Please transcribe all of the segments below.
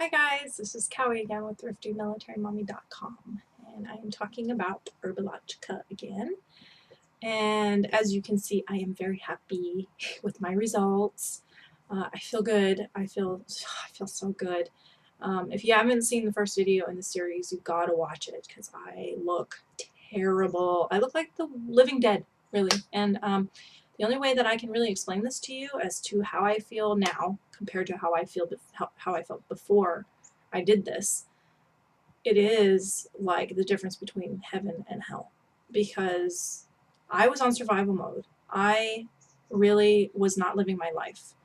Hi guys, this is Cowie again with ThriftyMilitaryMommy.com, and I am talking about Herbalogica again. And as you can see, I am very happy with my results. I feel good. I feel so good. If you haven't seen the first video in the series, you've got to watch it because I look terrible. I look like the living dead, really. And the only way that I can really explain this to you as to how I feel now compared to how I felt before I did this, it is like the difference between heaven and hell, because I was on survival mode. I really was not living my life.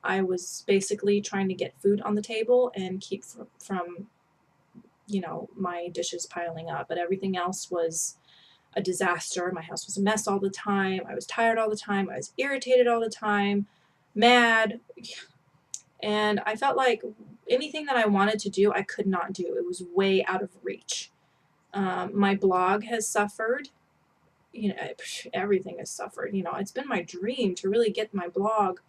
I was basically trying to get food on the table and keep from my dishes piling up, but everything else was a disaster. My house was a mess all the time. I was tired all the time. I was irritated all the time, mad. And I felt like anything that I wanted to do, I could not do. It was way out of reach. My blog has suffered. Everything has suffered. It's been my dream to really get my blog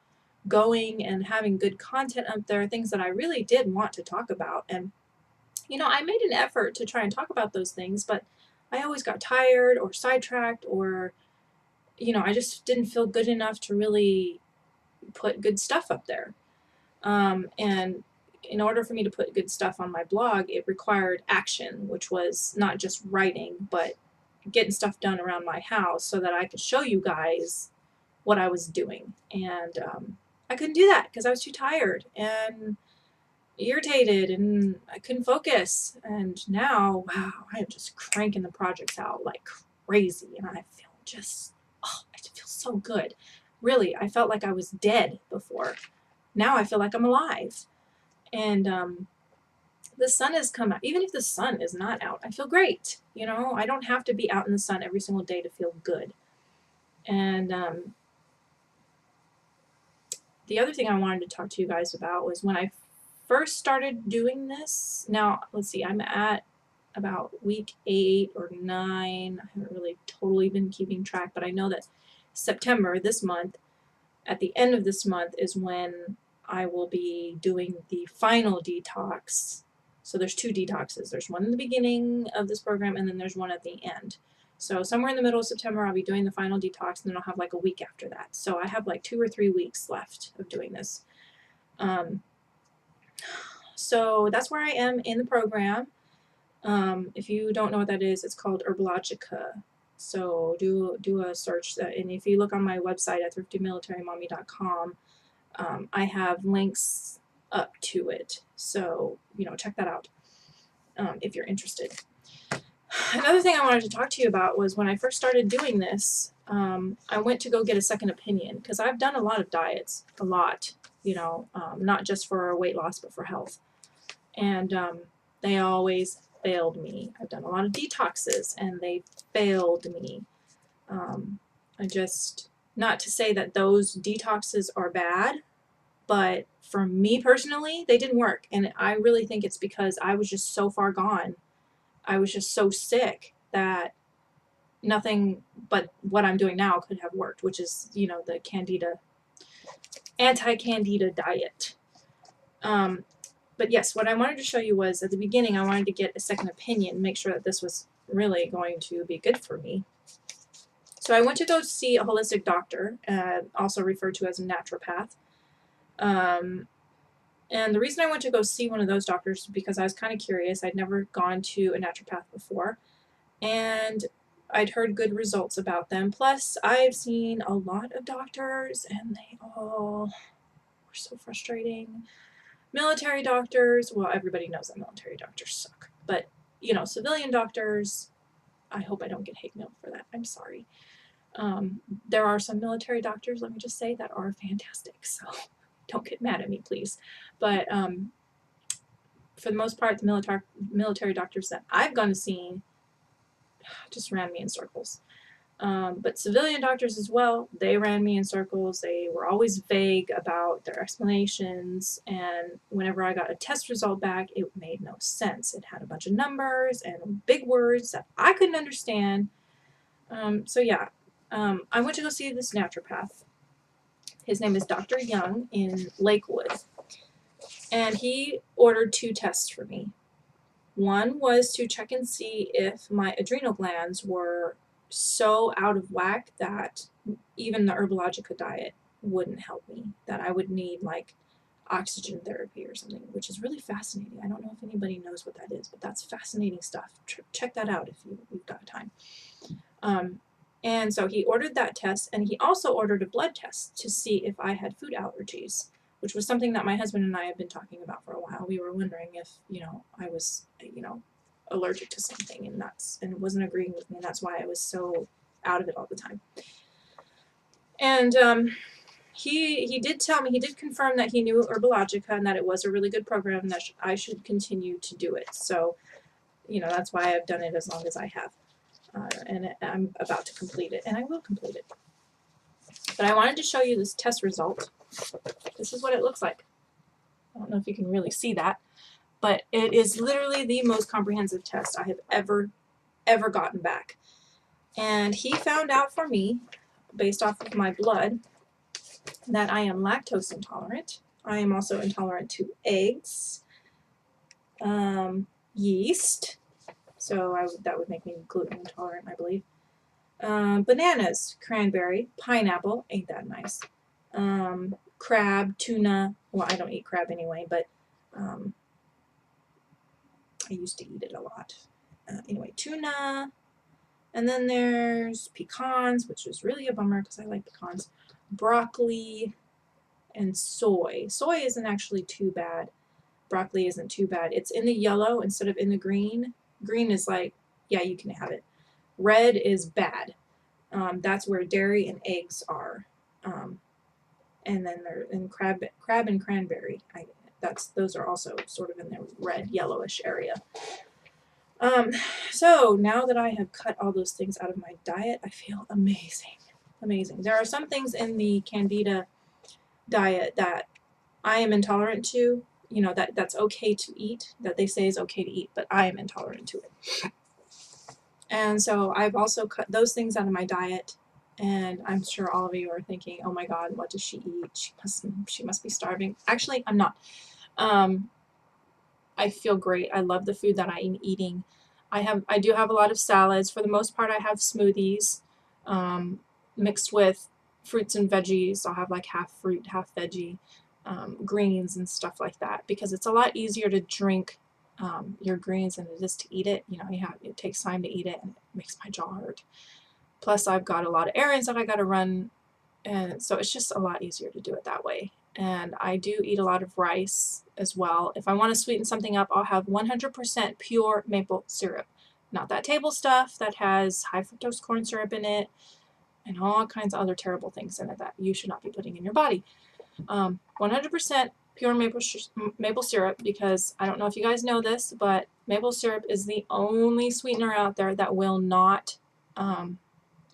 going and having good content up there, things that I really did want to talk about. And, I made an effort to try and talk about those things, but I always got tired or sidetracked, or, I just didn't feel good enough to really put good stuff up there. And in order for me to put good stuff on my blog, it required action, which was not just writing, but getting stuff done around my house so that I could show you guys what I was doing. And I couldn't do that because I was too tired and irritated and I couldn't focus. And now, wow, I am just cranking the projects out like crazy, and I feel I feel so good. Really, I felt like I was dead before. Now I feel like I'm alive. And the sun has come out. Even if the sun is not out, I feel great. I don't have to be out in the sun every single day to feel good. And the other thing I wanted to talk to you guys about was when I first started doing this. Now, let's see, I'm at about week 8 or 9. I haven't really totally been keeping track, but I know that September, this month, at the end of this month is when I will be doing the final detox. So there's 2 detoxes. There's one in the beginning of this program, and then there's one at the end. So somewhere in the middle of September, I'll be doing the final detox, and then I'll have like a week after that. So I have like 2 or 3 weeks left of doing this. So that's where I am in the program. If you don't know what that is, it's called Herbalogica. So do a search, and if you look on my website at ThriftyMilitaryMommy.com, I have links up to it. So, check that out if you're interested. Another thing I wanted to talk to you about was when I first started doing this, I went to go get a second opinion because I've done a lot of diets, not just for weight loss, but for health. And they always failed me. I've done a lot of detoxes and they failed me. Not to say that those detoxes are bad, but for me personally, they didn't work. And I really think it's because I was just so far gone. I was just so sick that nothing but what I'm doing now could have worked, which is, the anti-Candida diet. But yes, what I wanted to show you was at the beginning, I wanted to get a second opinion, make sure that this was really going to be good for me. So I went to go see a holistic doctor, also referred to as a naturopath. And the reason I went to go see one of those doctors is because I was kind of curious. I'd never gone to a naturopath before, and I'd heard good results about them. Plus, I've seen a lot of doctors, and they all were so frustrating. Military doctors, well, everybody knows that military doctors suck. But, civilian doctors, I hope I don't get hate mail for that. I'm sorry. There are some military doctors, let me just say, that are fantastic. So don't get mad at me, please. But for the most part, the military doctors that I've gone to see just ran me in circles. But civilian doctors as well, they ran me in circles. They were always vague about their explanations, and whenever I got a test result back, it made no sense. It had a bunch of numbers and big words that I couldn't understand. I went to go see this naturopath. His name is Dr. Young in Lakewood. And he ordered 2 tests for me. One was to check and see if my adrenal glands were so out of whack that even the Herbalogica diet wouldn't help me, that I would need like oxygen therapy or something, which is really fascinating. I don't know if anybody knows what that is, but that's fascinating stuff. Check that out if you've got time. And so he ordered that test, and he also ordered a blood test to see if I had food allergies, which was something that my husband and I have been talking about for a while. We were wondering if, I was, allergic to something, and it wasn't agreeing with me, and that's why I was so out of it all the time. And he did tell me, he did confirm that he knew Herbalogica and that it was a really good program, and that I should continue to do it. So, that's why I've done it as long as I have. And I'm about to complete it, and I will complete it. But I wanted to show you this test result. This is what it looks like. I don't know if you can really see that, but it is literally the most comprehensive test I have ever gotten back. And he found out for me, based off of my blood, that I am lactose intolerant. I am also intolerant to eggs, yeast, so that would make me gluten intolerant, I believe. Bananas, cranberry, pineapple, ain't that nice. Crab, tuna, well, I don't eat crab anyway, but I used to eat it a lot. Anyway, tuna, and then there's pecans, which is really a bummer because I like pecans, broccoli, and soy. Soy isn't actually too bad. Broccoli isn't too bad. It's in the yellow instead of in the green. Green is like, yeah, you can have it. Red is bad. That's where dairy and eggs are. And then they're in crab and cranberry. Those are also sort of in the red, yellowish area. So now that I have cut all those things out of my diet, I feel amazing. Amazing. There are some things in the Candida diet that I am intolerant to, that's okay to eat, that they say is okay to eat, but I am intolerant to it. And so I've also cut those things out of my diet, and I'm sure all of you are thinking, oh my God, what does she eat? She must be starving. Actually, I'm not. I feel great. I love the food that I'm eating. I do have a lot of salads. For the most part, I have smoothies mixed with fruits and veggies. I'll have like half fruit, half veggie, greens and stuff like that, because it's a lot easier to drink your greens than it is to eat it. It takes time to eat it, and it makes my jaw hurt. Plus, I've got a lot of errands that I got to run, and so it's just a lot easier to do it that way. And I do eat a lot of rice as well. If I want to sweeten something up, I'll have 100% pure maple syrup. Not that table stuff that has high fructose corn syrup in it and all kinds of other terrible things in it that you should not be putting in your body. 100% pure maple syrup, because I don't know if you guys know this, but maple syrup is the only sweetener out there that will not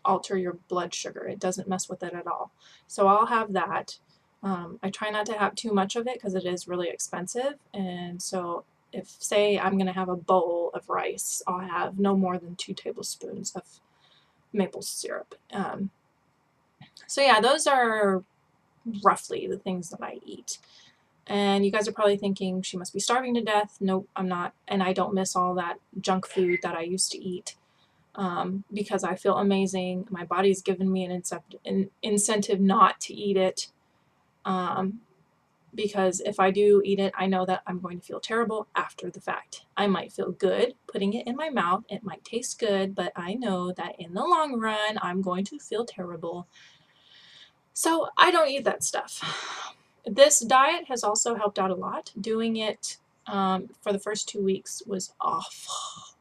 alter your blood sugar. It doesn't mess with it at all. So I'll have that. I try not to have too much of it because it is really expensive. And so if, say, I'm going to have a bowl of rice, I'll have no more than 2 tablespoons of maple syrup. So yeah, those are roughly the things that I eat. And you guys are probably thinking, she must be starving to death. Nope, I'm not. And I don't miss all that junk food that I used to eat. Because I feel amazing. My body's given me an incentive not to eat it. Because if I do eat it, I know that I'm going to feel terrible after the fact. I might feel good putting it in my mouth. It might taste good, but I know that in the long run, I'm going to feel terrible. So I don't eat that stuff. This diet has also helped out a lot. Doing it for the first 2 weeks was awful.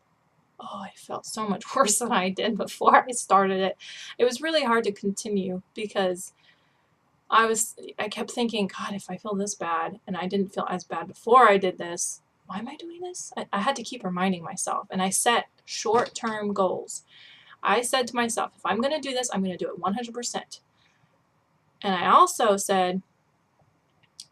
Oh, I felt so much worse than I did before I started it. It was really hard to continue because I kept thinking, God, if I feel this bad, and I didn't feel as bad before I did this, why am I doing this? I had to keep reminding myself, and I set short-term goals. I said to myself, if I'm going to do this, I'm going to do it 100%. And I also said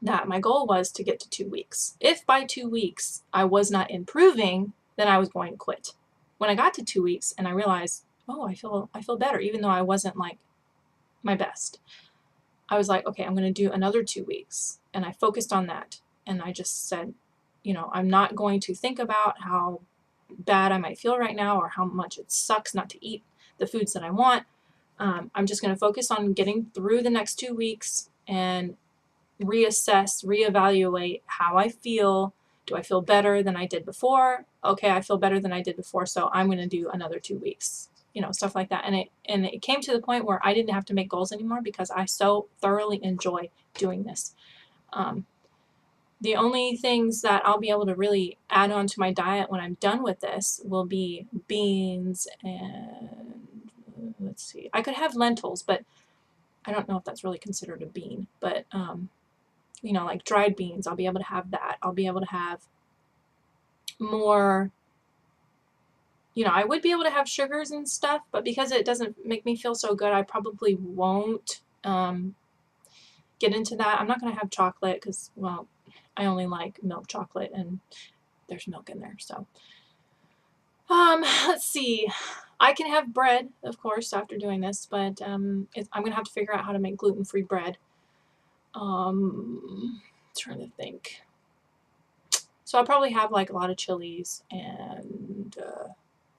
that my goal was to get to 2 weeks. If by 2 weeks I was not improving, then I was going to quit. When I got to 2 weeks and I realized, oh, I feel better, even though I wasn't like my best. I was like, okay, I'm going to do another 2 weeks. And I focused on that. and I just said, you know, I'm not going to think about how bad I might feel right now or how much it sucks not to eat the foods that I want. I'm just going to focus on getting through the next 2 weeks and reassess, reevaluate how I feel. Do I feel better than I did before? Okay, I feel better than I did before, so I'm going to do another 2 weeks. You know, stuff like that. And it came to the point where I didn't have to make goals anymore because I so thoroughly enjoy doing this. The only things that I'll be able to really add on to my diet when I'm done with this will be beans and let's see. I could have lentils, but I don't know if that's really considered a bean. But you know, like dried beans, I'll be able to have that. I'll be able to have more, you know, I would be able to have sugars and stuff, but because it doesn't make me feel so good, I probably won't get into that. I'm not going to have chocolate because, well, I only like milk chocolate and there's milk in there. So, let's see. I can have bread, of course, after doing this, but I'm going to have to figure out how to make gluten-free bread. Trying to think. So I'll probably have like a lot of chilies and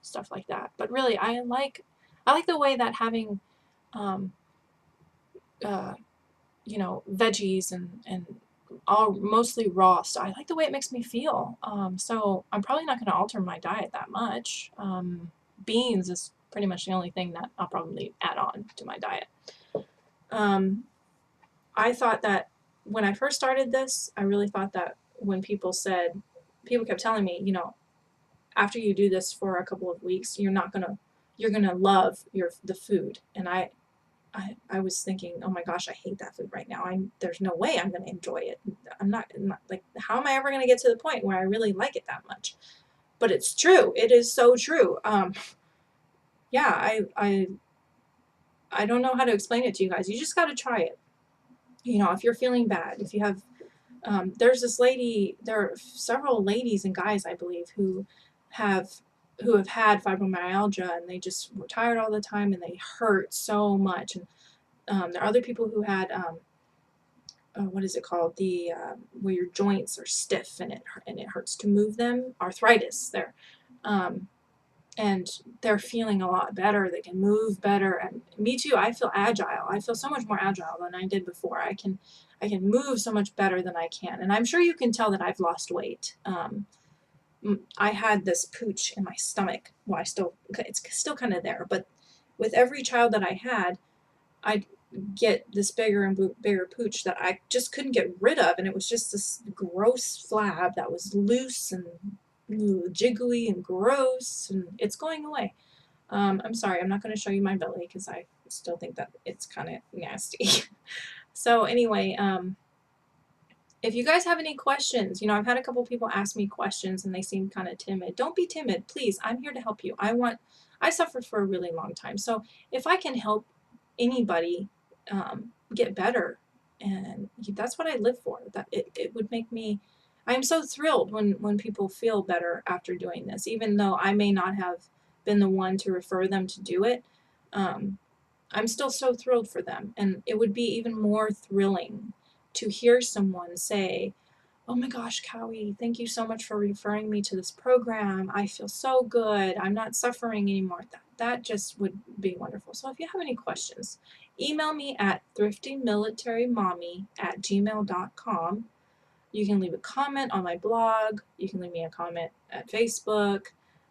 stuff like that. But really, I like the way that having, you know, veggies and all mostly raw stuff. I like the way it makes me feel. So I'm probably not going to alter my diet that much. Beans is pretty much the only thing that I'll probably add on to my diet. I thought that when I first started this, I really thought that when people kept telling me, you know, after you do this for a couple of weeks, you're gonna love the food. And I was thinking, oh my gosh, I hate that food right now. There's no way I'm gonna enjoy it. I'm not like, how am I ever gonna get to the point where I really like it that much? But it's true. It is so true. Yeah, I don't know how to explain it to you guys. You just got to try it. You know, if you're feeling bad, if you have, there are several ladies and guys, I believe, who have had fibromyalgia and they just were tired all the time and they hurt so much. And there are other people who had, what is it called? Where your joints are stiff and it hurts to move them. Arthritis there. And they're feeling a lot better. They can move better. And me too. I feel agile. I feel so much more agile than I did before. I can move so much better than I can. And I'm sure you can tell that I've lost weight. I had this pooch in my stomach. Well, it's still kind of there. But with every child that I had, I'd get this bigger and bigger pooch that I just couldn't get rid of. And it was just this gross flab that was loose and jiggly and gross, and it's going away. I'm sorry, I'm not going to show you my belly because I still think that it's kind of nasty. So anyway, if you guys have any questions, you know, I've had a couple people ask me questions and they seem kind of timid. Don't be timid, please. I'm here to help you. I suffered for a really long time. So if I can help anybody get better, and that's what I live for, that it would make me, I'm so thrilled when people feel better after doing this, even though I may not have been the one to refer them to do it. I'm still so thrilled for them. And it would be even more thrilling to hear someone say, oh my gosh, Cowie, thank you so much for referring me to this program. I feel so good. I'm not suffering anymore. That just would be wonderful. So if you have any questions, email me at thriftymilitaryMommy@gmail.com. You can leave a comment on my blog. You can leave me a comment at Facebook.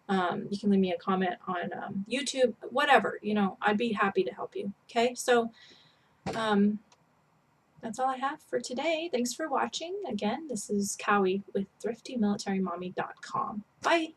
You can leave me a comment on YouTube, whatever. You know, I'd be happy to help you. Okay, so that's all I have for today. Thanks for watching. Again, this is Cowie with thriftymilitaryMommy.com. Bye.